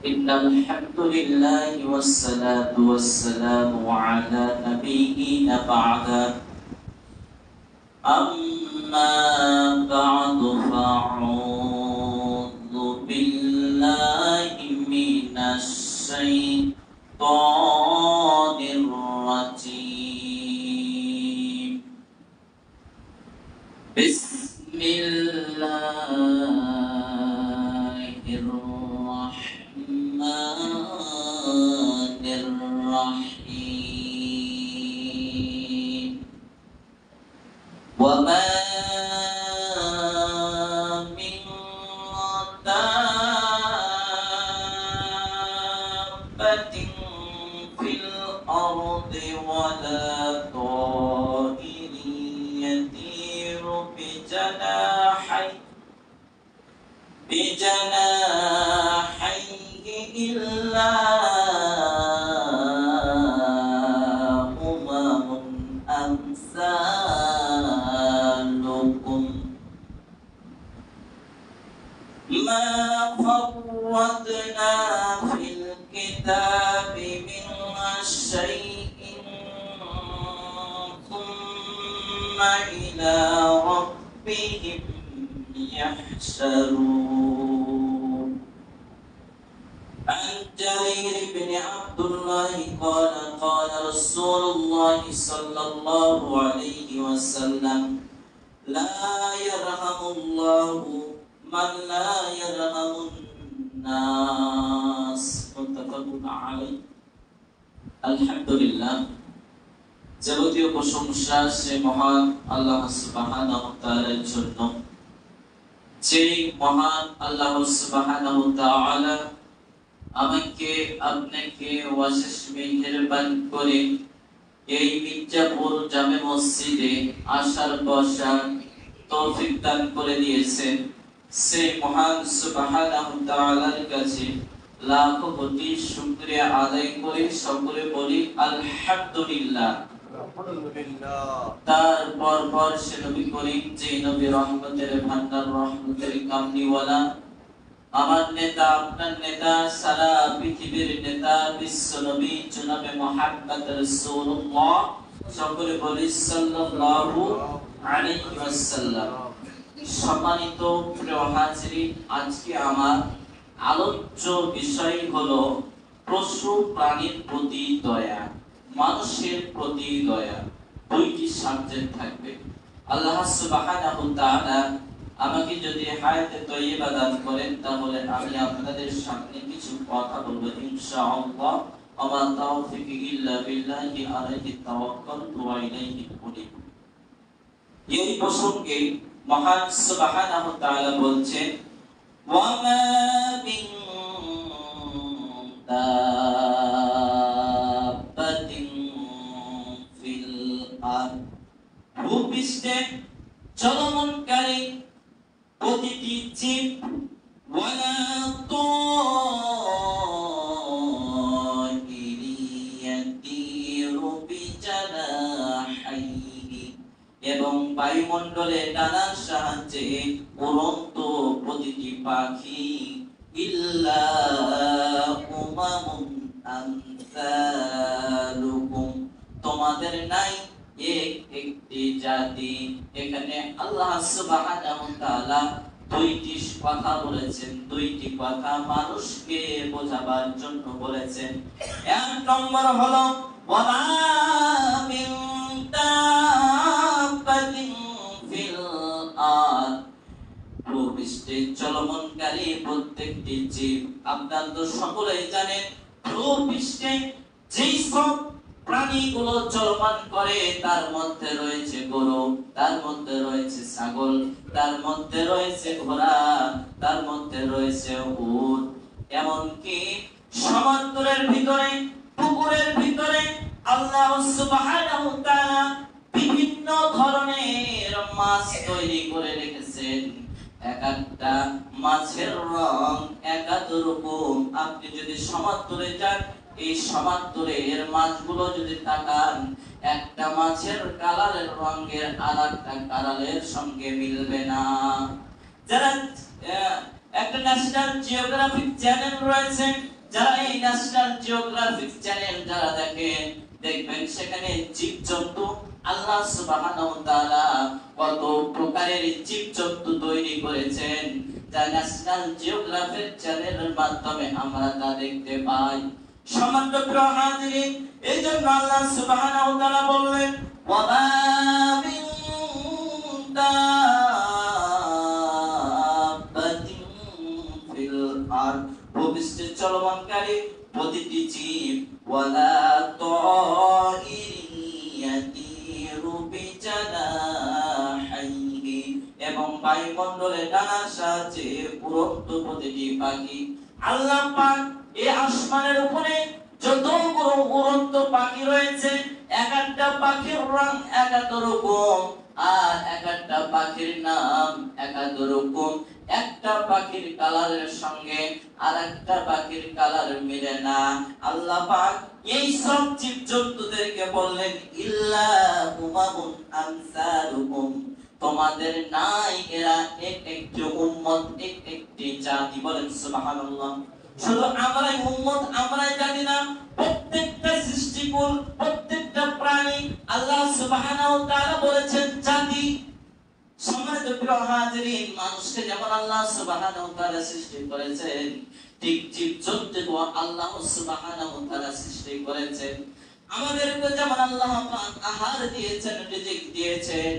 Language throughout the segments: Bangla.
إن الحمد لله والصلاة والسلام على نبينا بعد أما بعد فأعوذ بالله من الشيطان الرجيم بسم الله الرحمن الرحيم وما من دابة في الأرض ولا طائر يطير بجناحيه إلا أمم أمثالكم ما فرطنا في الكتاب من شيء ثم إلى ربهم يحشرون عن جرير بن عبد الله قال قال رسول الله صلى الله عليه وسلم لا يرحم الله من لا يرحم الناس متفق عليه الحمد لله যাবতীয় প্রশংসা সে মহান আল্লাহ সুবহানাহু ওয়া তাআলার জন্য যে মহান আল্লাহ সুবহানাহু ওয়া তাআলা আমাকে আপনাকে অশেষ মেহেরবান করে এই মির্জাপুর জামে মসজিদে আসার বসার তৌফিক দান করে দিয়েছেন সেই মহান সুবহানাহু ওয়া তাআলার কাছে লাখ কোটি শুকরিয়া আদায় করে সকলে বলি আলহামদুলিল্লাহ। তারপর সে নবী করিম যে নবী রহমতের ভান্ডার রহমতের কামনিওয়ালা আমার নেতা আপনার নেতা সারা পৃথিবীর নেতা বিশ্ব নবী জনাবে মুহাম্মদ রাসূলুল্লাহ সকলে বলি সাল্লাল্লাহু আলাইহি ওয়াসাল্লাম। সম্মানিত প্রিয় হাজিরিন, আজকে আমার আলোচ্য বিষয় হলো পশু প্রাণীর প্রতি দয়া, মানুষের প্রতি দয়া। দুইটি সাবজেক্ট থাকবে। আল্লাহ সুবহানাহু ওয়া তাআলা আমাকে যদি হায়াতে তয়্যিবা দান করেন তাহলে আমি আপনাদের সামনে কিছু কথা বলবো ইনশাআল্লাহ। আমা তাওফিক ইল্লা বিল্লাহি আলাইহি তাওয়াক্কালতু ওয়া ইলাইহি উনীব। এই প্রসঙ্গে মহান সুবহানাহু ওয়া তাআলা বলছেন ওয়া মা মিন দাব্বাতিন ফিল আরদ, ভূপৃষ্ঠে চলমানকারী প্রতিটি জীব ওয়ালা তাইরি ইয়াতিরু বিজানাহিহি, এবং বায়ুমণ্ডলে ডানার সাহায্যে উড়ন্ত প্রতিটি পাখি ইল্লা উমামুন আমসালুকুম, তোমাদের নাই একটি জাতি। এখানে আল্লাহ সুবহানাহু ওয়া তাআলা দুইটি কথা বলেছেন, দুইটি কথা মানুষকে বোঝাবার জন্য বলেছেন। এক নম্বর হলো ওয়ালা মিন দাব্বাতিন ফিল আরদ, ভূপৃষ্ঠে চলমানকারী প্রত্যেকটি জীব। আপনারা তো সকলেই জানেন ভূপৃষ্ঠে যেই সব প্রাণীগুলো চলমান করে তার মধ্যে রয়েছে গরু, তার মধ্যে রয়েছে ছাগল, তার মধ্যে রয়েছে ঘোড়া, তার মধ্যে রয়েছে উট, এমনকি সমুদ্রের ভিতরে পুকুরের ভিতরে আল্লাহ সুবহানাহু ওয়া তাআলা বিভিন্ন ধরনের মাছ তৈরি করে রেখেছেন। এক একটা মাছের রং এক এক রকম। আপনি যদি সমুদ্রে যান, এই সমুদ্রের মাছগুলো যদি তাকান, একটা মাছের কালারের রঙের আরেকটা কালারের সঙ্গে মিলবে না। যারা একটা ন্যাশনাল জিওগ্রাফিক চ্যানেল রয়েছে, যারা এই ন্যাশনাল জিওগ্রাফিক চ্যানেল যারা দেখেন, দেখবেন সেখানে জীবজন্তু আল্লাহ সুবহানাহু ওয়া তাআলা কত প্রকারের জীবজন্তু তৈরি করেছেন, যা ন্যাশনাল জিওগ্রাফিক চ্যানেলের মাধ্যমে আমরা তা দেখতে পাই। সম্মানিত প্রিয় হাজিরিন, এইজন্য আল্লাহ সুবহানাহু ওয়া তাআলা বললেন, ওয়া মা মিন দাব্বাতিন ফিল আরদ, ভূপৃষ্ঠে চলমানকারী প্রতিটি জীব, ওয়ালা তাইরিন ইয়াতিরু বিজানাহিহি, এবং বায়ুমণ্ডলে ডানার সাহায্যে উড়ন্ত প্রতিটি পাখি। আল্লাহ পাক এই আসমানের উপরে যতগুলো উড়ন্ত পাখি রয়েছে, এক একটা পাখির রং এক এক রকম, আর এক একটা পাখির নাম এক এক রকম। একটা পাখির কালারের সঙ্গে আর একটা পাখির কালার মিলে না। আল্লাহ পাক এই সব জীবজন্তুদেরকে বললেন, ইল্লা উমামুন আমসালুকুম, তোমাদের নাই এরা এক একটি উম্মত, এক একটি জাতি। বলেন সুবহানাল্লাহ। শুধু আমরাই উম্মত, আমরাই জাতি না, প্রত্যেকটা সৃষ্টিকুল, প্রত্যেকটা প্রাণী আল্লাহ সুবহানাহু ওয়া তাআলা বলেছেন জাতি। সম্মানিত প্রিয় হাজিরিন, মানুষকে যেমন আল্লাহ সুবহানাহু ওয়া তাআলা সৃষ্টি করেছেন, ঠিক জীবজন্তুকে আল্লাহ সুবহানাহু ওয়া তাআলা সৃষ্টি করেছেন। আমাদেরকে যেমন আল্লাহ পাক আহার দিয়েছেন, রিজিক দিয়েছেন,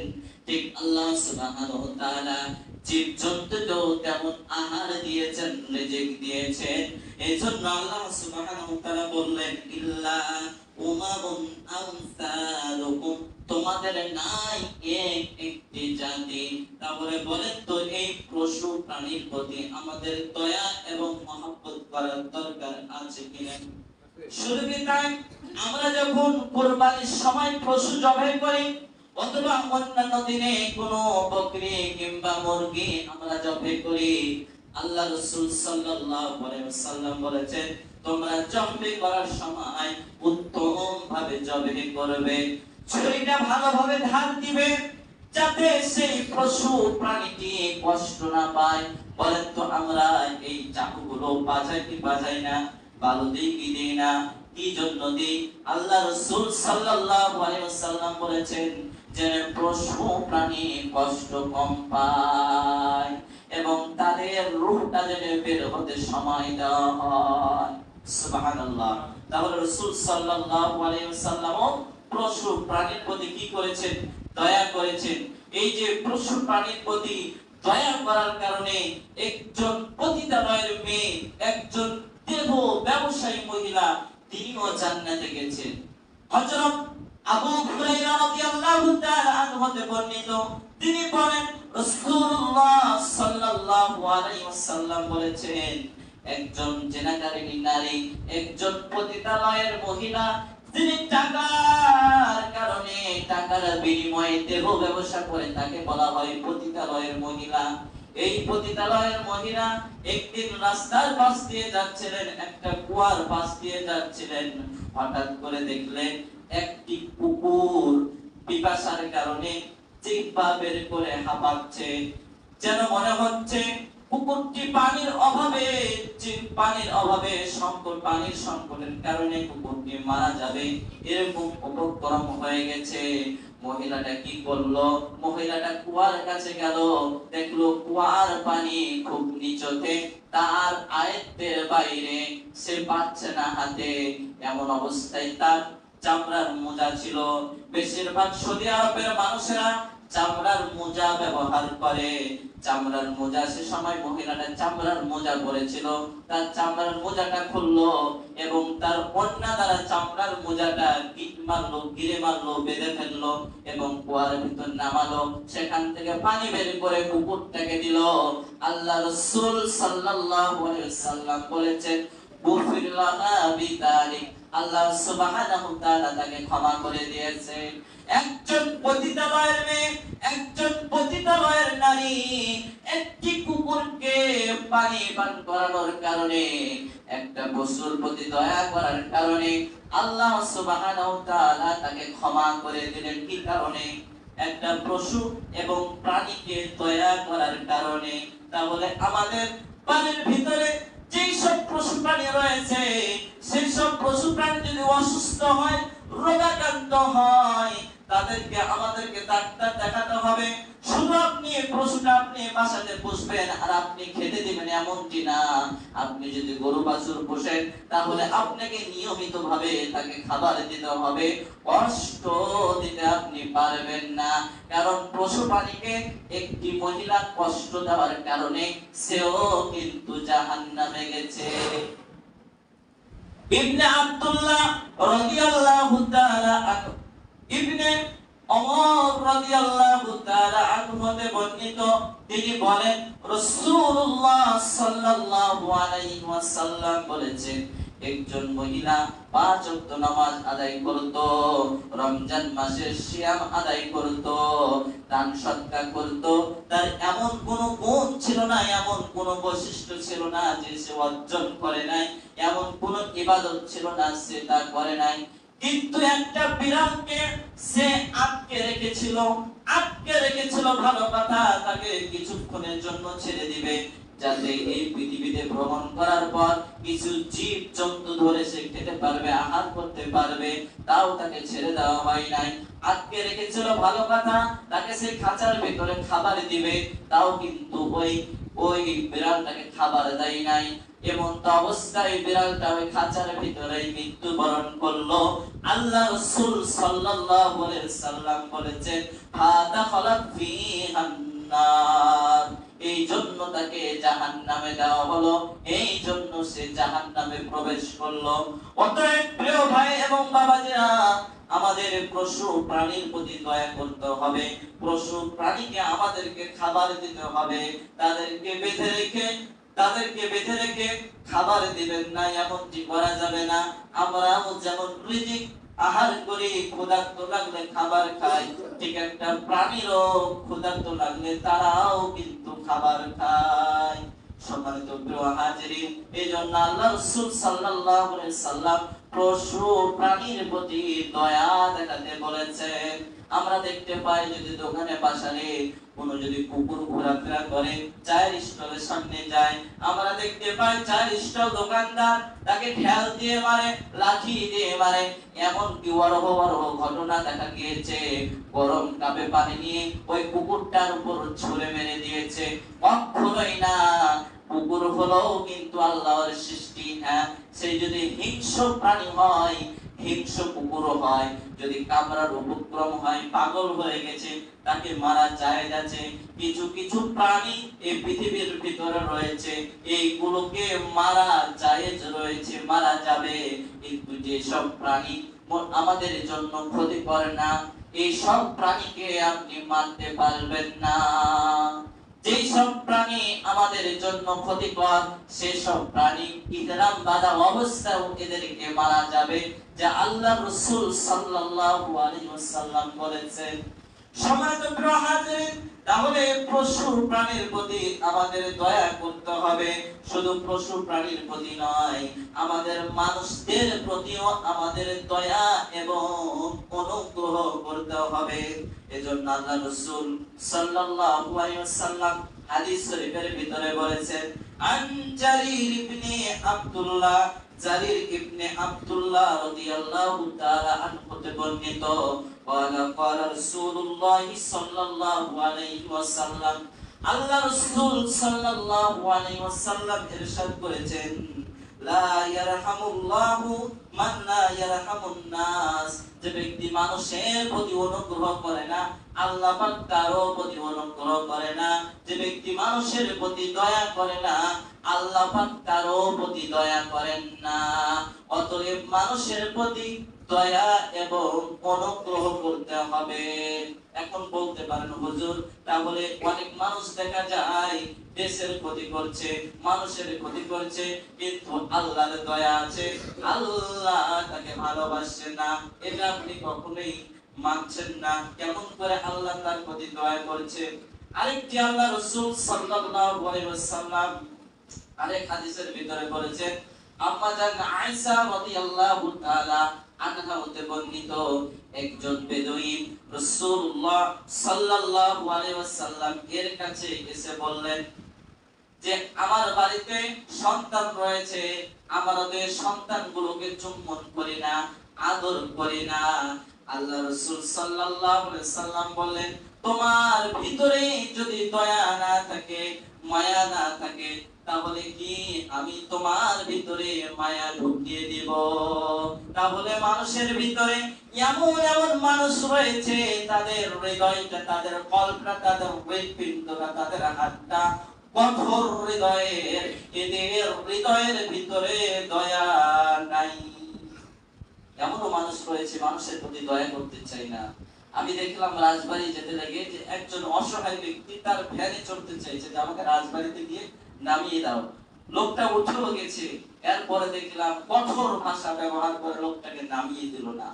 ঠিক আল্লাহ সুবহানাহু ওয়া তাআলা জীবজন্তুকেও তেমন আহার দিয়েছেন, রিজিক দিয়েছেন। এজন্য আল্লাহ সুবহানাহু ওয়া তাআলা বললেন, ইল্লা উমামুন আমসালুকুম, তোমাদের নাই এক একটি জাতি। তারপরে বলেন তো, এই পশু প্রাণীর প্রতি আমাদের দয়া এবং মহব্বত করার দরকার আছে কিনা? শুধু কি তাই, আমরা যখন কুরবানির সময় পশু জবাই করি, অথবা অন্যান্য দিনে কোনো বকরি কিংবা মুরগি আমরা জবাই করি, আল্লাহ রাসূল সাল্লাল্লাহু আলাইহি ওয়াসাল্লাম বলেছেন, তোমরা জবাই করার সময় উত্তম ভাবে জবাই করবে, ছুরিটা ভালোভাবে ধার দিবে, যাতে সেই পশু প্রাণীটি কষ্ট না পায়। বলেন তো, আমরা এই চাকুগুলো বাজাই কি বাজাই না? বালু দিই কি দিই না? কি জন্য দিই? আল্লাহ রাসূল সাল্লাল্লাহু আলাইহি ওয়াসাল্লাম বলেছেন যে পশু প্রাণী কষ্ট কম পায় এবং তাদের রূহটা যেন বের হতে সময় দেওয়া হয়। সুবহানাল্লাহ। তাহলে রাসূল সাল্লাল্লাহু আলাইহি ওয়াসাল্লাম পশু প্রাণীর প্রতি কি করেছেন? দয়া করেছেন। এই যে পশু প্রাণীর প্রতি দয়া করার কারণে একজন পতিতালয়ের মেয়ে, একজন দেহ ব্যবসায়ী মহিলা, তিনিও জান্নাতে গেছেন। হযরত আবু হুরায়রা রাদিয়াল্লাহু তাআলা আনহু হতে বর্ণিত, তিনি বলেন, রাসূলুল্লাহ সাল্লাল্লাহু আলাইহি ওয়াসাল্লাম বলেছেন, একজন জেনাকারিনী নারী, একজন পতিতালয়ের মহিলা, তিনি টাকার কারণে, টাকার বিনিময়ে দেহ ব্যবসা করে, তাকে বলা হয় পতিতালয়ের মহিলা। এই পতিতালয়ের মহিলা একদিন রাস্তার পাশ দিয়ে যাচ্ছিলেন, একটা কুয়ার পাশ দিয়ে যাচ্ছিলেন, হঠাৎ করে দেখলেন একটি কুকুর পিপাসার কারণে জিহ্বা বের করে হাঁপাচ্ছে। যেন মনে হচ্ছে কুকুরটি পানির অভাবে, পানির সংকটের কারণে কুকুরটি মারা যাবে, এরকম উপক্রম হয়ে গেছে। মহিলাটা কি করলো? মহিলাটা কুয়ার কাছে গেল, দেখলো কুয়ার পানি খুব নিচতে, তার আয়ত্তের বাইরে, সে পাচ্ছে না হাতে। এমন অবস্থায় তার চামড়ার মোজা ছিল। বেশিরভাগ সৌদি আরবের মানুষেরা চামড়ার মোজা ব্যবহার করে। চামড়ার মোজা, সে সময় মহিলাটা চামড়ার মোজা পরেছিল, তার চামড়ার মোজাটা খুললো এবং তার কন্যা দ্বারা চামড়ার মোজাটা গিরে মারলো, বেঁধে ফেললো এবং কুয়ার ভিতর নামালো। সেখান থেকে পানি বের করে কুকুরটাকে দিল। আল্লাহ রাসূল সাল্লাল্লাহু আলাইহি ওয়াসাল্লাম বলেছেন, গুফির লানা বিদালিক, আল্লাহ সুবহানাহু ওয়া তাআলা তাকে ক্ষমা করে দিয়েছেন। একজন পতিতালয়ের মেয়ে, একজন পতিতালয়ের নারী, একটি কুকুরকে পানি পান করানোর কারণে, একটা পশুর প্রতি দয়া করার কারণে আল্লাহ সুবহানাহু ওয়া তাআলা তাকে ক্ষমা করে দিলেন। কি কারণে? একটা পশু এবং প্রাণীকে দয়া করার কারণে। তাহলে আমাদের বাড়ির ভিতরে যেই সব পশু প্রাণী রয়েছে সেই সব পশু প্রাণী যদি অসুস্থ হয়, রোগাক্রান্ত হয়, তাদেরকে আমাদেরকে ডাক্তার দেখাতে হবে। শুধু আপনি পশুটা আপনি বাসাতে পুষবেন আর আপনি খেতে দিবেন এমনটি না। আপনি যদি গরু বাছুর পোষেন তাহলে আপনাকে নিয়মিত ভাবে তাকে খাবার দিতে হবে, কষ্ট দিতে আপনি পারবেন না। কারণ পশু প্রাণীকে একটি মহিলা কষ্ট দেওয়ার কারণে সেও কিন্তু জাহান্নামে গেছে। ইবনে আব্দুল্লাহ রাদিয়াল্লাহু তাআলা আনহু, ইবনে ওমর রাদিয়াল্লাহু তাআলা আনহু হতে বর্ণিত, তিনি বলেন রাসূলুল্লাহ সাল্লাল্লাহু আলাইহি ওয়াসাল্লাম বলেছেন, একজন মহিলা 5 ওয়াক্ত নামাজ আদায় করত, রমজান মাসের সিয়াম আদায় করত, দান সদকা করত, তার এমন কোন গুণ ছিল না, এমন কোন বৈশিষ্ট্য ছিল না যে সে অর্জন করে নাই, এমন কোন ইবাদত ছিল না সে তা করে নাই। কিন্তু একটা বিড়ালকে সে আটকে রেখেছিল ভালো কথা, তাকে কিছুক্ষণের জন্য ছেড়ে দিবে যাতে এই পৃথিবীতে ভ্রমণ করার পর কিছু জীব জন্তু ধরে সে খেতে পারবে, আহার করতে পারবে, তাও তাকে ছেড়ে দেওয়া হয় নাই। আটকে রেখেছিল ভালো কথা, তাকে সে খাঁচার ভিতরে খাবার দিবে, তাও কিন্তু ওই বিড়ালটাকে খাবার দেয় নাই। এমন তো অবস্থায় বিড়ালটা ওই খাঁচার ভিতরে মৃত্যুবরণ করলো। আল্লাহ রাসূল সাল্লাল্লাহু আলাইহি সাল্লাম বলেছেন, হাদা খালাক ফিহান নার, এই জন্য তাকে জাহান্নামে দেওয়া হলো, এই জন্য সে জাহান্নামে প্রবেশ করলো। অতএব প্রিয় ভাই এবং বাবাজিরা, আমাদের পশু প্রাণীর প্রতি দয়া করতে হবে, পশু প্রাণীকে আমাদেরকে খাবার দিতে হবে, তাদেরকে বেঁধে রেখে খাবার দিবেন না, এমনটি করা যাবে না। আমরাও যেমন রিজিক আহার করি, ক্ষুধার্ত লাগলে খাবার খাই, ঠিক একটা প্রাণীরও ক্ষুধার্ত লাগলে তারাও কিন্তু খাবার খায়। সম্মানিত প্রিয় হাজিরিন, এইজন্য আল্লাহ রাসূল সাল্লাল্লাহু আলাইহি সাল্লাম পশু প্রাণীর প্রতি দয়া দেখাতে বলেছেন। আমরা দেখতে পাই যদি দোকানে বাজারে কোনো যদি কুকুর ঘোরাফেরা করে, চায়ের স্টলের সামনে যায়, আমরা দেখতে পাই চায়ের স্টল দোকানদার তাকে ঢেল দিয়ে মারে, লাঠি দিয়ে মারে। এমন কি বড় ঘটনা দেখা গিয়েছে, গরম কাপে পানি নিয়ে ওই কুকুরটার উপর ছুঁড়ে মেরে দিয়েছে। কখনোই না, কুকুর হলো কিন্তু আল্লাহর সৃষ্টি। হ্যাঁ, সে যদি হিংস্র প্রাণী হয়, হিংস্র কুকুর হয়, যদি কামড়ার উপক্রম হয়, পাগল হয়ে গেছে, তাকে মারা জায়েজ আছে। কিছু কিছু প্রাণী এই পৃথিবীর ভিতরে রয়েছে, এইগুলোকে মারা জায়েজ রয়েছে, মারা যাবে। কিন্তু যে সব প্রাণী আমাদের জন্য ক্ষতি করে না, এই সব প্রাণীকে আপনি মারতে পারবেন না। যেই সব প্রাণী আমাদের জন্য ক্ষতিকর, সেসব প্রাণী ইহরাম বাঁধা অবস্থায় এদেরকে মারা যাবে, যা আল্লাহ রাসূল সাল্লাল্লাহু আলাইহি ওয়াসাল্লাম বলেছেন। সম্মানিত প্রিয় হাজিরিন, তাহলে পশু প্রাণীর প্রতি আমাদের দয়া করতে হবে। শুধু পশু প্রাণীর প্রতি নয়, আমাদের মানুষদের প্রতিও আমাদের দয়া এবং অনুগ্রহ করতে হবে। এজন্য আল্লাহ রাসূল সাল্লাল্লাহু আলাইহি ওয়াসাল্লাম হাদিস শরীফের ভিতরে বলেছেন, আন জারির ইবনে আব্দুল্লাহ, জারির ইবনে আব্দুল্লাহ রাদিয়াল্লাহু তাআলা আনহু হতে বর্ণিত, قال رسول الله صلى الله عليه وسلم, আল্লাহ রাসূল সাল্লাল্লাহু আলাইহি ওয়াসাল্লাম ইরশাদ করেছেন, লা ইয়ারহামুল্লাহু মান লা ইয়ারহামুন নাস, যে ব্যক্তি মানুষের প্রতি অনুগ্রহ করে না, আল্লাহ পাক তারও প্রতি অনুগ্রহ করে না। যে ব্যক্তি মানুষের প্রতি দয়া করে না, আল্লাহ পাক তারও প্রতি দয়া করেন না। অতএব মানুষের প্রতি দয়া এবং অনুগ্রহ করতে হবে। এখন বলতে পারেন হুজুর, তাহলে অনেক মানুষ দেখা যায় দেশের ক্ষতি করছে, মানুষের ক্ষতি করছে, কিন্তু আল্লাহর দয়া আছে, আল্লাহ তাকে ভালোবাসে না, এটা আপনি কখনোই মানছেন না। কেমন করে আল্লাহ তার প্রতি দয়া করছে? আরেকটি আল্লাহ রাসূল সাল্লাল্লাহু আলাইহি ওয়াসাল্লাম আরেক হাদিসের ভিতরে বলেছেন, আম্মা জান আয়েশা রাদিয়াল্লাহু তাআলা আনহা হতে বর্ণিত, একজন বেদুইন রাসূলুল্লাহ সাল্লাল্লাহু আলাইহি ওয়াসাল্লাম এর কাছে এসে বললেন যে আমার বাড়িতে সন্তান রয়েছে, আমার ওদের সন্তানগুলোকে চুম্বন করি না, আদর করি না। আল্লাহ রাসূল সাল্লাল্লাহু আলাইহি সাল্লাম বলেন, তোমার ভিতরে যদি দয়া না থাকে, মায়া না থাকে, তাহলে কি আমি তোমার ভিতরে মায়া ঢুকিয়ে দিব? তাহলে মানুষের ভিতরে এমন এমন মানুষ রয়েছে, তাদের হৃদয়টা, তাদের কল্পনা, তাদের হৃৎপিণ্ডটা, তাদের হাতটা কঠোর হৃদয়ের, এদের হৃদয়ের ভিতরে দয়া নাই। এমনও মানুষ রয়েছে মানুষের প্রতি দয়া করতে চায় না। আমি দেখলাম রাজবাড়ি যেতে লাগে যে একজন অসহায় ব্যক্তি তার ভ্যানে চড়তে চাইছে যে আমাকে রাজবাড়িতে গিয়ে নামিয়ে দাও। লোকটা উঠেও গেছে, এরপরে দেখলাম কঠোর ভাষা ব্যবহার করে লোকটাকে নামিয়ে দিল না।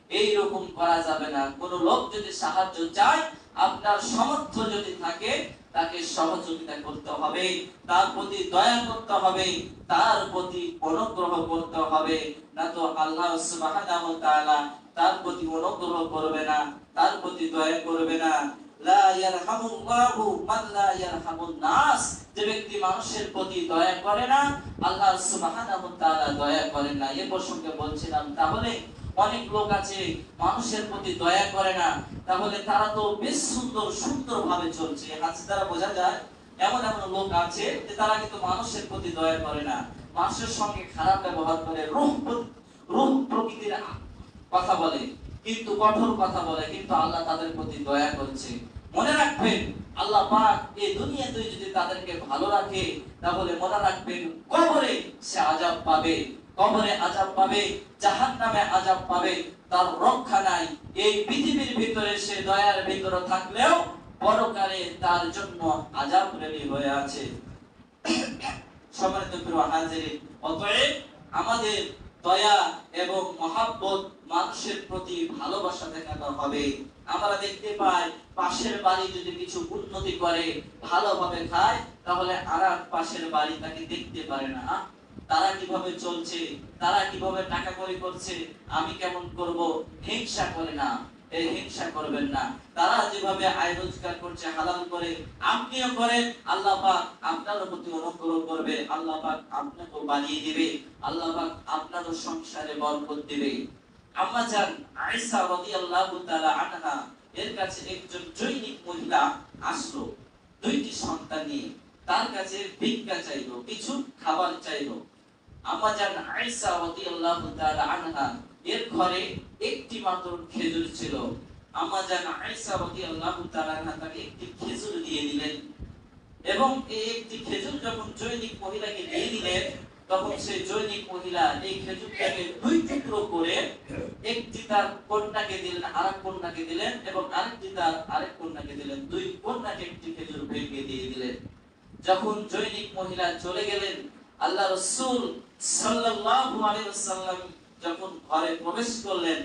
এই রকম করা যাবে না। কোন লোক যদি সাহায্য চায়, আপনার সামর্থ্য যদি থাকে, তাকে সহযোগিতা করতে হবে, তার প্রতি দয়া করতে হবে, তার প্রতি অনুগ্রহ করতে হবে। না তো আল্লাহ সুবহানাহু ওয়া তাআলা তার প্রতি অনুগ্রহ করবে না, তার প্রতি দয়া করবে না। লা ইয়ারহামুল্লাহু মান লা ইয়ারহামুন নাস। যে ব্যক্তি মানুষের প্রতি দয়া করে না, আল্লাহ সুবহানাহু ওয়া তাআলা দয়া করেন না। এই প্রসঙ্গে বলছিলাম, তাহলে অনেক লোক আছে মানুষের প্রতি দয়া করে না, তাহলে তারা তো বেশ সুন্দরভাবে চলছে, হাসি দ্বারা বোঝা যায়। এমন এমন লোক আছে যে তারা কিন্তু মানুষের প্রতি দয়া করে না, মানুষের সঙ্গে খারাপ ব্যবহার করে, রূহ প্রকৃতির কথা বলে, কিন্তু কঠোর কথা বলে, কিন্তু আল্লাহ তাদের প্রতি দয়া করছে। মনে রাখবেন, আল্লাহ পাক এই দুনিয়াতে যদি তাদেরকে ভালো রাখে, তাহলে মনে রাখবেন কবরে সে আযাব পাবে, কবরে আযাব পাবে, জাহান্নামে আযাব পাবে, তার রক্ষা নাই। এই পৃথিবীর ভিতরে সে দয়ার ভিতরে থাকলেও পরকালে তার জন্য আযাব রেডি হয়ে আছে। সম্মানিত প্রিয় হাজিরিন, অতএব আমাদের দয়া এবং মহাব্বত, মানুষের প্রতি ভালোবাসা দেখাতে হবে। আমরা দেখতে পাই পাশের বাড়ি যদি কিছু উন্নতি করে, ভালোভাবে খায়, তাহলে আরেক পাশের বাড়ি তাকে দেখতে পারে না। তারা কিভাবে চলছে, তারা কিভাবে টাকা কড়ি করছে, আমি কেমন করব, হিংসা করে না। এই হিংসা করবেন না। তারা যেভাবে আয় রোজগার করছে হালাল করে, আপনিও করেন, আল্লাহ পাক আপনার প্রতি অনুগ্রহ করবে, আল্লাহ পাক আপনাকে বানিয়ে দিবে, আল্লাহ পাক আপনার সংসারে বরকত দিবে। আম্মা জান আয়েশা রাদিয়াল্লাহু তাআলা আনহা এর কাছে একজন জৈনিক মহিলা আসলো, দুইটি সন্তান নিয়ে। তার কাছে ভিক্ষা চাইলো, কিছু খাবার চাইলো। আম্মা জান আয়েশা রাদিয়াল্লাহু তাআলা আনহা এর ঘরে একটি মাত্র খেজুর ছিল। আম্মা জান আয়েশা রাদিয়াল্লাহু তাআলা আনহা তাকে একটি খেজুর দিয়ে দিলেন, এবং এই একটি খেজুর যখন জৈনিক মহিলাকে দিয়ে দিলেন, তখন সেই জৈনিক মহিলা এই খেজুরটাকে দুই টুকরো করে একটি তার কন্যাকে দিলেন, আরেক কন্যাকে দিলেন, এবং আরেকটি তার আরেক কন্যাকে দিলেন। দুই কন্যাকে একটি খেজুর ভেঙে দিয়ে দিলেন। যখন জৈনিক মহিলা চলে গেলেন, আল্লাহ রাসূল সাল্লাল্লাহু আলাইহি ওয়াসাল্লাম যখন ঘরে প্রবেশ করলেন,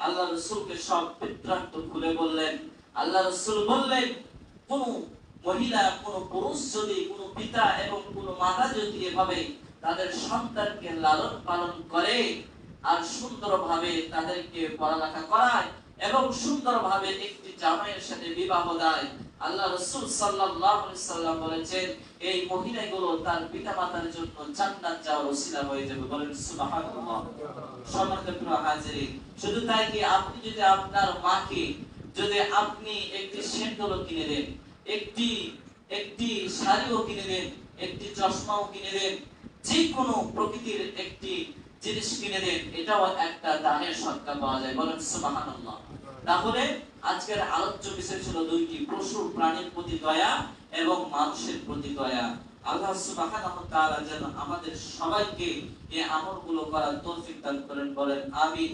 আল্লাহ রাসূলকে সব বৃত্তান্ত খুলে বললেন। আল্লাহ রাসূল বললেন, কোন মহিলা, কোন পুরুষ যদি, কোন পিতা এবং কোন মাতা যদি এভাবে তাদের সন্তানকে লালন পালন করে আর সুন্দরভাবে তাদেরকে পড়ালেখা করায় এবং সুন্দরভাবে একটি জামাইয়ের সাথে বিবাহ দেয়, আল্লাহ রাসূল সাল্লাল্লাহু আলাইহি সাল্লাম বলেছেন, এই মহিলাগুলো তার পিতামাতার জন্য জান্নাত যাওয়ার ওসিলা হয়ে যাবে। বলেন সুবহানাল্লাহ। সম্মানিত প্রিয় হাজিরিন, শুধু তাই কি, আপনি যদি আপনার মাকে যদি আপনি একটি সেন্ডলও কিনে দেন, একটি শাড়িও কিনে দেন, একটি চশমাও কিনে দেন, যে কোনো প্রকৃতির একটি জিনিস কিনে দেন, এটাও একটা দানের সদকা পাওয়া যায়। বলেন সুবহানাল্লাহ। তাহলে আজকের আলোচ্য বিষয় ছিল দুইটি, পশু প্রাণীর প্রতি দয়া এবং মানুষের প্রতি দয়া। আল্লাহ সুবহানাহু ওয়া তাআলা যেন আমাদের সবাইকে এই আমলগুলো করার তৌফিক দান করেন। বলেন আমিন।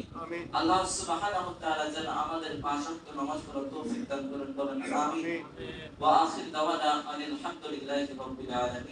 আল্লাহ সুবহানাহু ওয়া তাআলা যেন আমাদের পাঁচ ওয়াক্ত নামাজ পড়ার তৌফিক দান করেন। বলেন আমিন। ওয়া আখির দাওয়ানা আলহামদুলিল্লাহি রাব্বিল আলামিন।